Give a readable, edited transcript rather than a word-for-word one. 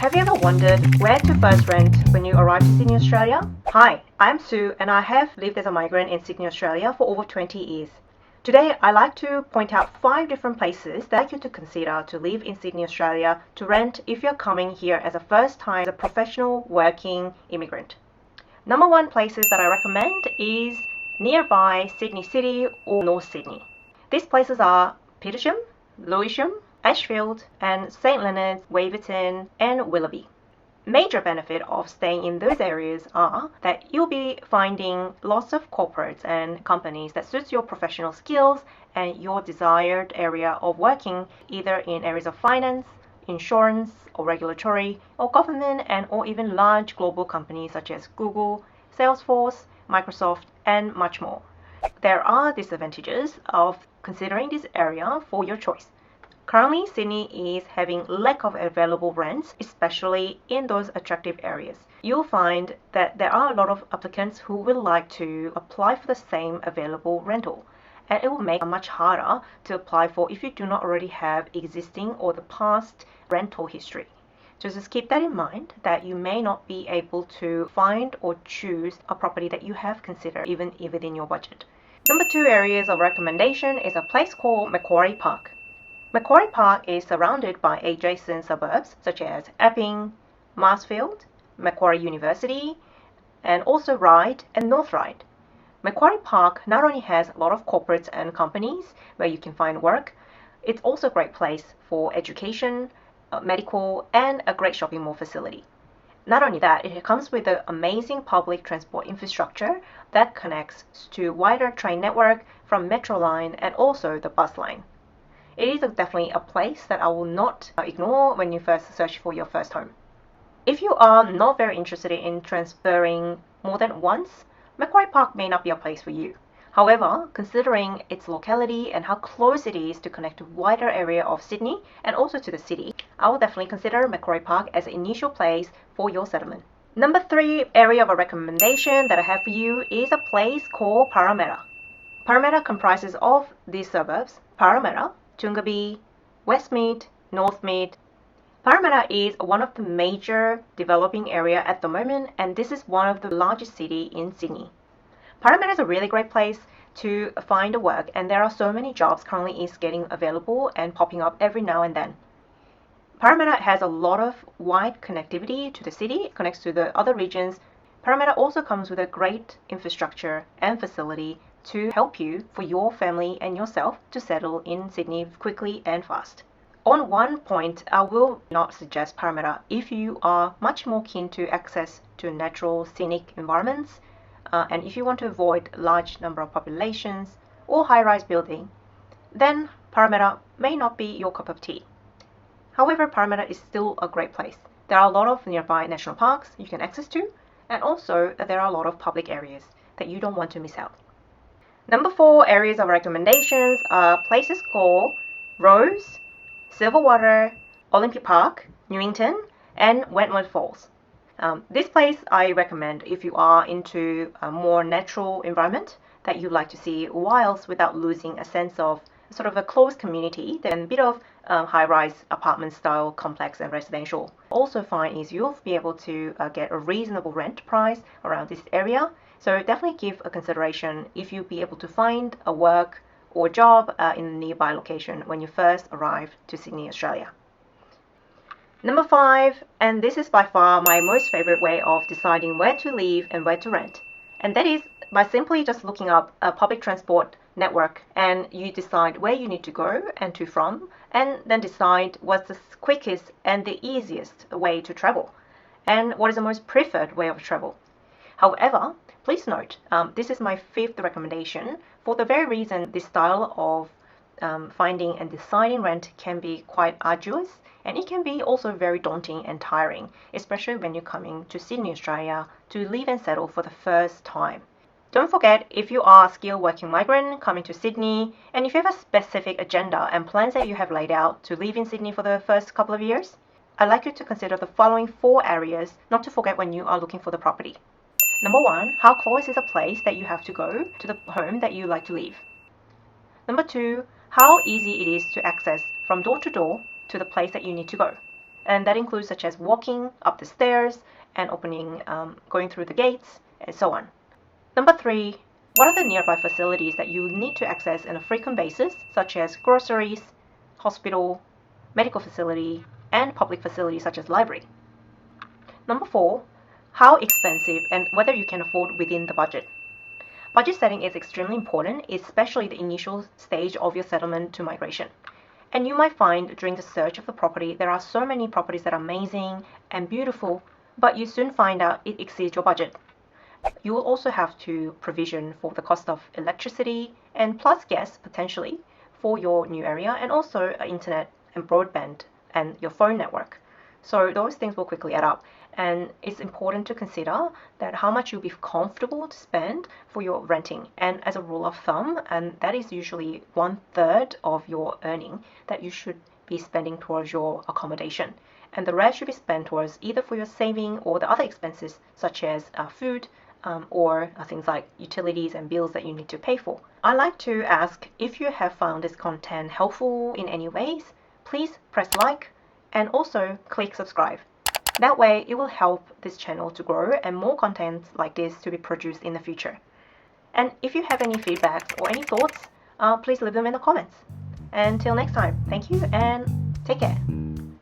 Have you ever wondered where to first rent when you arrive to Sydney, Australia? Hi, I'm Sue and I have lived as a migrant in Sydney, Australia for over 20 years. Today, I'd like to point out 5 different places that I'd like you to consider to live in Sydney, Australia to rent if you're coming here as a first time as a professional working immigrant. Number 1 places that I recommend is nearby Sydney City or North Sydney. These places are Petersham, Lewisham, Ashfield, and St Leonard's, Waverton, and Willoughby. Major benefit of staying in those areas are that you'll be finding lots of corporates and companies that suits your professional skills and your desired area of working, either in areas of finance, insurance, or regulatory, or government, and or even large global companies such as Google, Salesforce, Microsoft, and much more. There are disadvantages of considering this area for your choice. Currently, Sydney is having lack of available rents, especially in those attractive areas. You'll find that there are a lot of applicants who would like to apply for the same available rental, and it will make it much harder to apply for if you do not already have existing or the past rental history. So just keep that in mind that you may not be able to find or choose a property that you have considered even within your budget. Number 2 areas of recommendation is a place called Macquarie Park. Macquarie Park is surrounded by adjacent suburbs such as Epping, Marsfield, Macquarie University, and also Ryde and North Ryde. Macquarie Park not only has a lot of corporates and companies where you can find work, it's also a great place for education, medical, and a great shopping mall facility. Not only that, it comes with an amazing public transport infrastructure that connects to wider train network from Metro Line and also the bus line. It is definitely a place that I will not ignore when you first search for your first home. If you are not very interested in transferring more than once, Macquarie Park may not be a place for you. However, considering its locality and how close it is to connect to a wider area of Sydney and also to the city, I will definitely consider Macquarie Park as an initial place for your settlement. Number 3 area of a recommendation that I have for you is a place called Parramatta. Parramatta comprises of these suburbs: Parramatta, Toongabbie, Westmead, Northmead. Parramatta is one of the major developing area at the moment, and this is one of the largest city in Sydney. Parramatta is a really great place to find a work, and there are so many jobs currently is getting available and popping up every now and then. Parramatta has a lot of wide connectivity to the city, it connects to the other regions. Parramatta also comes with a great infrastructure and facility to help you for your family and yourself to settle in Sydney quickly and fast. On one point, I will not suggest Parramatta if you are much more keen to access to natural scenic environments, and if you want to avoid large number of populations or high-rise building, then Parramatta may not be your cup of tea. However, Parramatta is still a great place. There are a lot of nearby national parks you can access to, and also there are a lot of public areas that you don't want to miss out. Number 4 areas of recommendations are places called Rhodes, Silverwater, Olympic Park, Newington, and Wentworth Falls. This place I recommend if you are into a more natural environment that you like to see whilst without losing a sense of sort of a close community and a bit of high-rise apartment style complex and residential. Also find is you'll be able to get a reasonable rent price around this area. So definitely give a consideration if you'll be able to find a work or job in a nearby location when you first arrive to Sydney, Australia. Number 5, and this is by far my most favorite way of deciding where to live and where to rent, and that is by simply just looking up a public transport network, and you decide where you need to go and to from, and then decide what's the quickest and the easiest way to travel and what is the most preferred way of travel. However, please note, this is my 5th recommendation for the very reason this style of finding and deciding rent can be quite arduous, and it can be also very daunting and tiring, especially when you're coming to Sydney, Australia to live and settle for the first time. Don't forget, if you are a skilled working migrant coming to Sydney, and if you have a specific agenda and plans that you have laid out to live in Sydney for the first couple of years, I'd like you to consider the following 4 areas not to forget when you are looking for the property. Number 1, how close is a place that you have to go to the home that you like to live? Number 2, how easy it is to access from door to door to the place that you need to go. And that includes such as walking up the stairs and going through the gates, and so on. Number 3, what are the nearby facilities that you need to access on a frequent basis, such as groceries, hospital, medical facility, and public facilities such as library? Number 4, how expensive and whether you can afford within the budget. Budget setting is extremely important, especially the initial stage of your settlement to migration. And you might find during the search of the property, there are so many properties that are amazing and beautiful, but you soon find out it exceeds your budget. You will also have to provision for the cost of electricity and plus gas potentially for your new area, and also internet and broadband and your phone network. So those things will quickly add up. And it's important to consider that how much you'll be comfortable to spend for your renting. And as a rule of thumb, and that is usually 1/3 of your earning that you should be spending towards your accommodation. And the rest should be spent towards either for your saving or the other expenses such as food or things like utilities and bills that you need to pay for. I like to ask, if you have found this content helpful in any ways, please press like and also click subscribe. That way it will help this channel to grow and more content like this to be produced in the future. And if you have any feedback or any thoughts, please leave them in the comments. Until next time, thank you and take care.